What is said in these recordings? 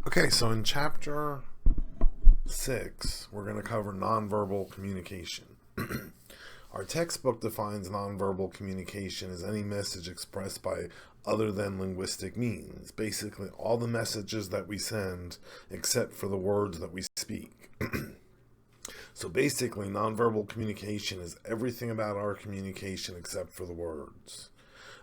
Okay, so in chapter 6, we're going to cover nonverbal communication. Our textbook defines nonverbal communication as any message expressed by other than linguistic means. Basically, all the messages that we send except for the words that we speak. So basically, nonverbal communication is everything about our communication except for the words.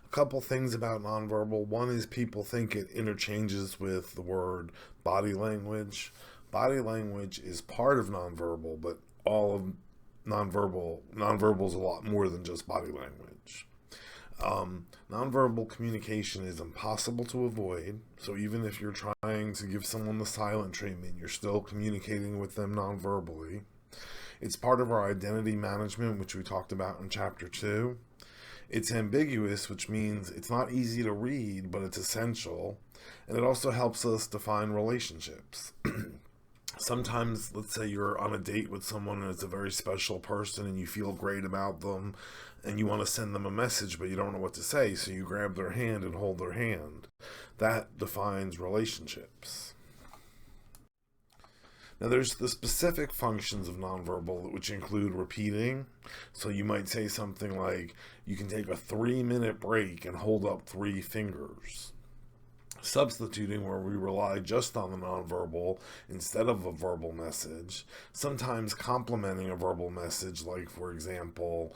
A couple things about nonverbal. One is people think it interchanges with the word body language. Body language is part of nonverbal, but all of nonverbal is a lot more than just body language. Nonverbal communication is impossible to avoid. So even if you're trying to give someone the silent treatment, you're still communicating with them nonverbally. It's part of our identity management, which we talked about in chapter 2. It's ambiguous, which means it's not easy to read, but it's essential. And it also helps us define relationships. Sometimes, let's say you're on a date with someone and it's a very special person and you feel great about them and you want to send them a message, but you don't know what to say, so you grab their hand and hold their hand. That defines relationships. Now, there's the specific functions of nonverbal, which include repeating. So you might say something like, you can take a 3-minute break and hold up 3 fingers. Substituting, where we rely just on the nonverbal instead of a verbal message. Sometimes complementing a verbal message, like, for example,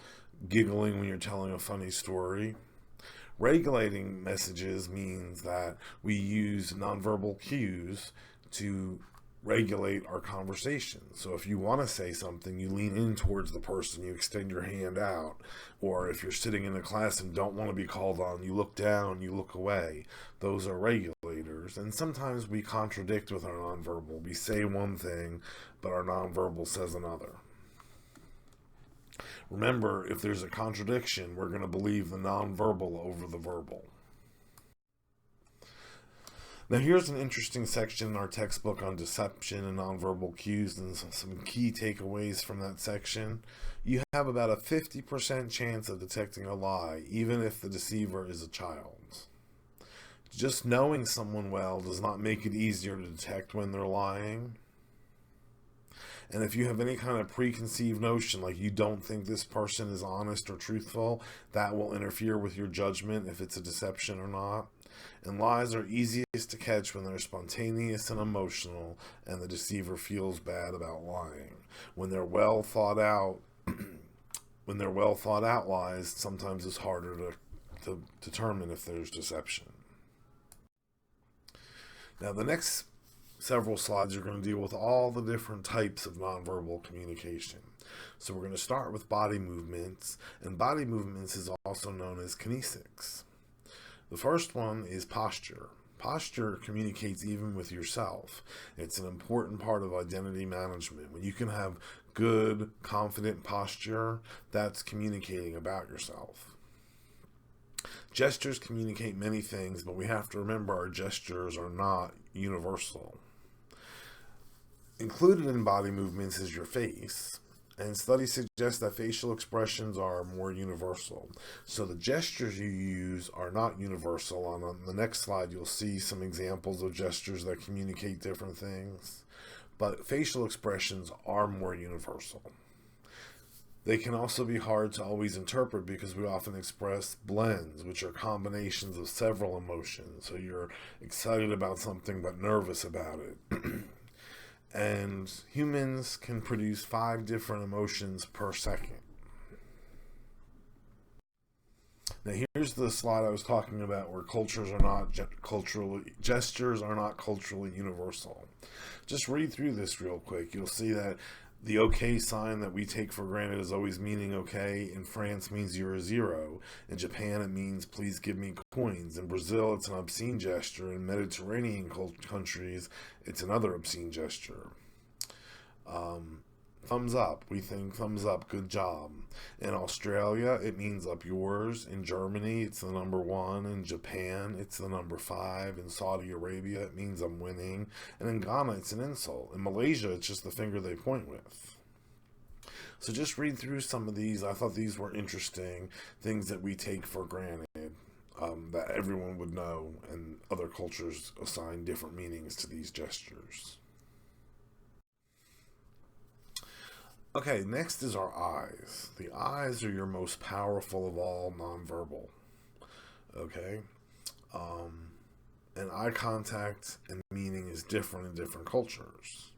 giggling when you're telling a funny story. Regulating messages means that we use nonverbal cues to regulate our conversation. So if you want to say something, you lean in towards the person, you extend your hand out. Or if you're sitting in a class and don't want to be called on, you look down, you look away. Those are regulators. And sometimes we contradict with our nonverbal. We say one thing, but our nonverbal says another. Remember, if there's a contradiction, we're going to believe the nonverbal over the verbal. Now here's an interesting section in our textbook on deception and nonverbal cues and some key takeaways from that section. You have about a 50% chance of detecting a lie, even if the deceiver is a child. Just knowing someone well does not make it easier to detect when they're lying. And if you have any kind of preconceived notion, like you don't think this person is honest or truthful, that will interfere with your judgment if it's a deception or not. And lies are easiest to catch when they're spontaneous and emotional, and the deceiver feels bad about lying. When they're well thought out, lies, sometimes it's harder to determine if there's deception. Now, the next several slides are going to deal with all the different types of nonverbal communication. So we're going to start with body movements, and body movements is also known as kinesics. The first one is posture. Posture communicates even with yourself. It's an important part of identity management. When you can have good, confident posture, that's communicating about yourself. Gestures communicate many things, but we have to remember our gestures are not universal. Included in body movements is your face. And studies suggest that facial expressions are more universal. So the gestures you use are not universal. On the next slide, you'll see some examples of gestures that communicate different things. But facial expressions are more universal. They can also be hard to always interpret because we often express blends, which are combinations of several emotions. So you're excited about something but nervous about it. And humans can produce 5 different emotions per second. Now here's the slide I was talking about where gestures are not culturally universal. Just read through this real quick. You'll see that the okay sign that we take for granted is always meaning okay. In France means you're a zero. In Japan it means please give me coins. In Brazil it's an obscene gesture. In Mediterranean countries it's another obscene gesture. Thumbs up, we think thumbs up, good job. In Australia it means up yours. In Germany it's the number 1. In Japan it's the number 5. In Saudi Arabia it means I'm winning. And in Ghana it's an insult. In Malaysia it's just the finger they point with. So just read through some of these. I thought these were interesting things that we take for granted. that everyone would know, and other cultures assign different meanings to these gestures. Okay, next is our eyes. The eyes are your most powerful of all nonverbal. Okay? And eye contact and meaning is different in different cultures.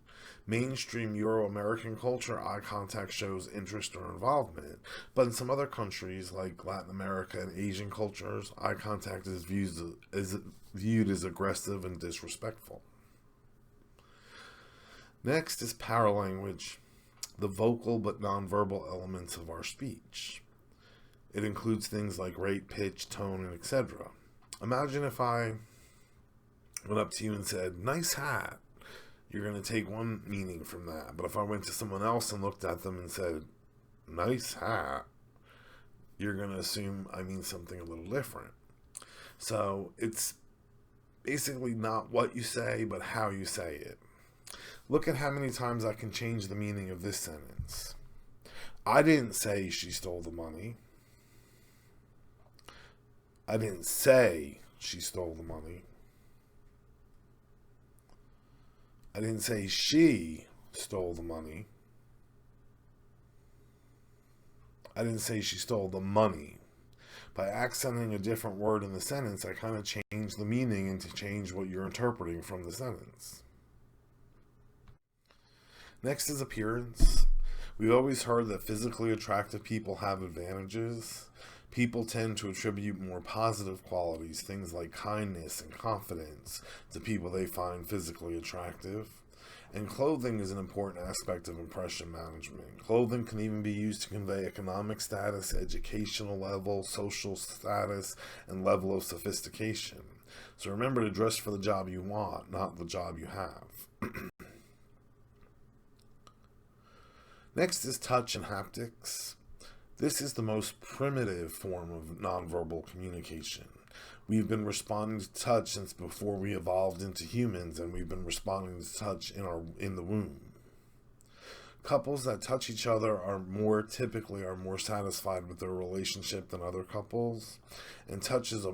Mainstream Euro-American culture, eye contact shows interest or involvement, but in some other countries like Latin America and Asian cultures, eye contact is viewed as aggressive and disrespectful. Next is paralanguage, the vocal but nonverbal elements of our speech. It includes things like rate, pitch, tone, and etc. Imagine if I went up to you and said, "Nice hat." You're going to take one meaning from that. But if I went to someone else and looked at them and said, "Nice hat," you're going to assume I mean something a little different. So it's basically not what you say, but how you say it. Look at how many times I can change the meaning of this sentence. I didn't say she stole the money. I didn't say she stole the money. I didn't say she stole the money. I didn't say she stole the money. By accenting a different word in the sentence, I kind of change the meaning and to change what you're interpreting from the sentence. Next is appearance. We've always heard that physically attractive people have advantages. People tend to attribute more positive qualities, things like kindness and confidence, to people they find physically attractive. And clothing is an important aspect of impression management. Clothing can even be used to convey economic status, educational level, social status, and level of sophistication. So remember to dress for the job you want, not the job you have. Next is touch and haptics. This is the most primitive form of nonverbal communication. We've been responding to touch since before we evolved into humans, and we've been responding to touch in the womb. Couples that touch each other are more satisfied with their relationship than other couples, and touch is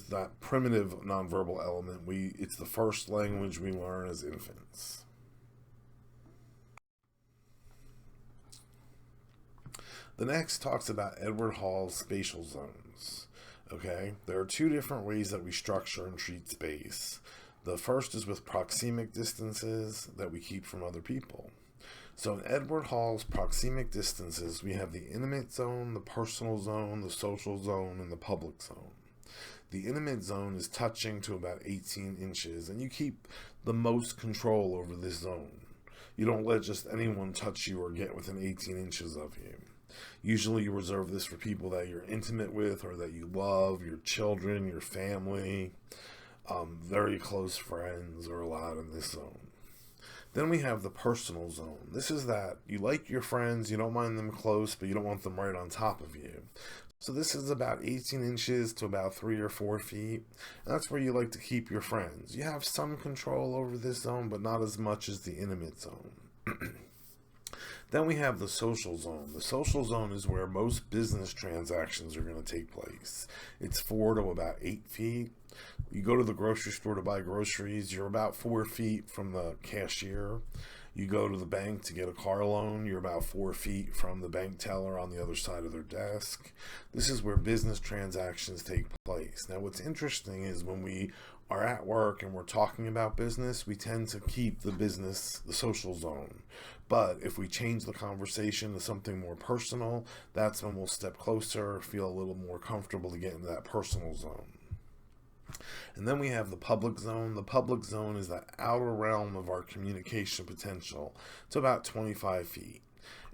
that primitive nonverbal element. It's the first language we learn as infants. The next talks about Edward Hall's spatial zones. Okay, there are two different ways that we structure and treat space. The first is with proxemic distances that we keep from other people. So in Edward Hall's proxemic distances, we have the intimate zone, the personal zone, the social zone, and the public zone. The intimate zone is touching to about 18 inches, and you keep the most control over this zone. You don't let just anyone touch you or get within 18 inches of you. Usually you reserve this for people that you're intimate with or that you love, your children, your family, very close friends are allowed in this zone. Then we have the personal zone. This is that you like your friends, you don't mind them close, but you don't want them right on top of you. So this is about 18 inches to about 3 or 4 feet. And that's where you like to keep your friends. You have some control over this zone, but not as much as the intimate zone. Then we have the social zone. The social zone is where most business transactions are going to take place. It's 4 to about 8 feet. You go to the grocery store to buy groceries, you're about 4 feet from the cashier. You go to the bank to get a car loan, you're about 4 feet from the bank teller on the other side of their desk. This is where business transactions take place. Now what's interesting is when we are at work and we're talking about business, we tend to keep the social zone. But if we change the conversation to something more personal, that's when we'll step closer, feel a little more comfortable to get into that personal zone. And then we have the public zone. The public zone is that outer realm of our communication potential. It's about 25 feet.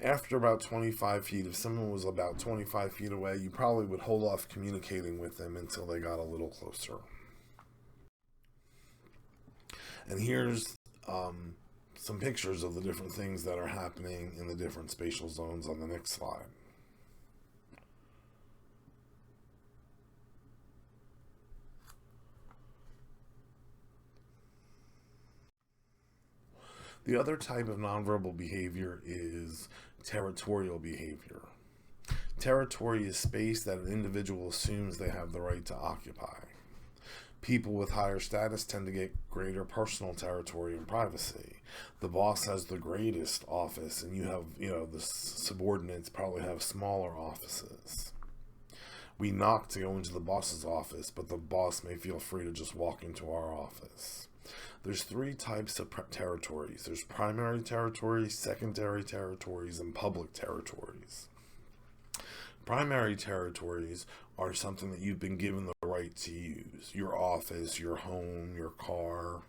After about 25 feet, if someone was about 25 feet away, you probably would hold off communicating with them until they got a little closer. And here's some pictures of the different things that are happening in the different spatial zones on the next slide. The other type of nonverbal behavior is territorial behavior. Territory is space that an individual assumes they have the right to occupy. People with higher status tend to get greater personal territory and privacy. The boss has the greatest office, and the subordinates probably have smaller offices. We knock to go into the boss's office, but the boss may feel free to just walk into our office. There's 3 types of territories. There's primary territories, secondary territories, and public territories. Primary territories are something that you've been given the right to use. Your office, your home, your car.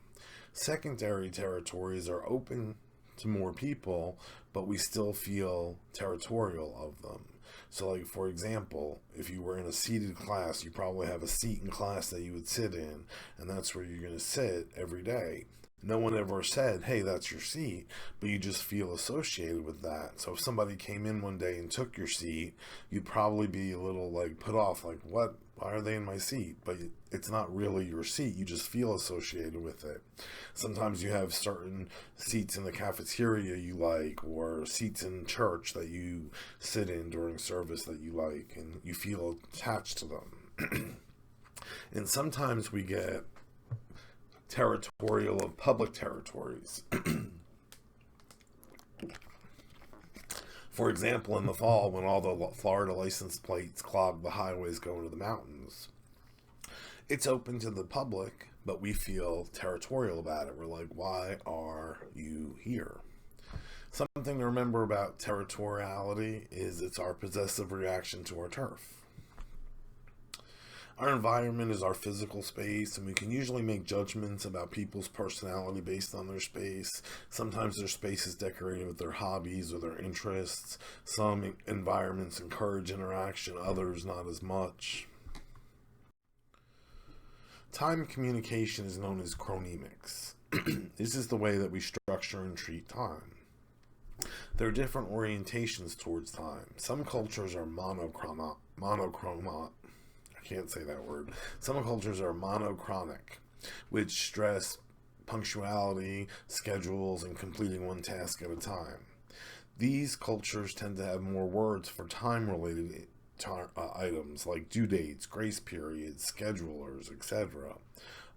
Secondary territories are open to more people, but we still feel territorial of them. So, like, for example, if you were in a seated class, you probably have a seat in class that you would sit in, and that's where you're going to sit every day. No one ever said, hey, that's your seat, but you just feel associated with that. So if somebody came in one day and took your seat, you'd probably be a little put off, what? Why are they in my seat? But it's not really your seat. You just feel associated with it. Sometimes you have certain seats in the cafeteria you like, or seats in church that you sit in during service that you like, and you feel attached to them. And sometimes we get territorial of public territories. For example, in the fall, when all the Florida license plates clog the highways going to the mountains, it's open to the public, but we feel territorial about it. We're like, why are you here? Something to remember about territoriality is it's our possessive reaction to our turf. Our environment is our physical space, and we can usually make judgments about people's personality based on their space. Sometimes their space is decorated with their hobbies or their interests. Some environments encourage interaction, others not as much. Time communication is known as chronemics. This is the way that we structure and treat time. There are different orientations towards time. Some cultures are monochronic. Can't say that word. Some cultures are monochronic, which stress punctuality, schedules, and completing one task at a time. These cultures tend to have more words for time-related items like due dates, grace periods, schedulers, etc.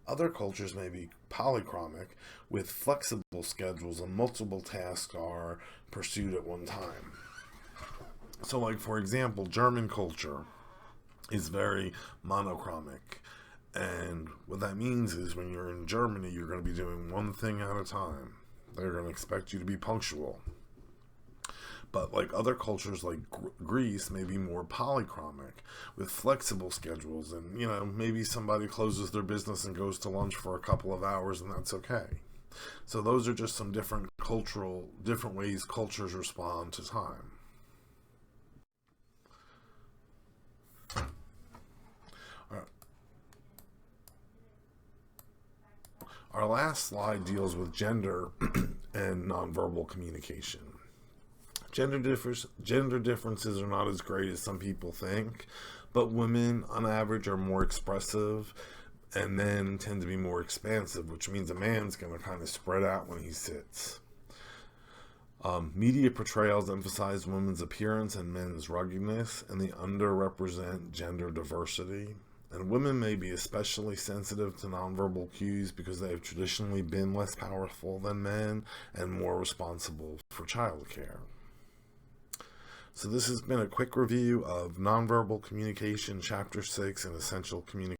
Other cultures may be polychromic, with flexible schedules and multiple tasks are pursued at one time. So, like, for example, German culture is very monochromic, and what that means is when you're in Germany, you're going to be doing one thing at a time. They're going to expect you to be punctual. But like other cultures like Greece may be more polychromic with flexible schedules, and maybe somebody closes their business and goes to lunch for a couple of hours, and that's okay. So those are just some different ways cultures respond to time. Our last slide deals with gender and nonverbal communication. Gender differences are not as great as some people think, but women on average are more expressive and men tend to be more expansive, which means a man's going to kind of spread out when he sits. Media portrayals emphasize women's appearance and men's ruggedness, and they underrepresent gender diversity. And women may be especially sensitive to nonverbal cues because they have traditionally been less powerful than men and more responsible for childcare. So this has been a quick review of Nonverbal Communication, Chapter 6, and Essential Communication.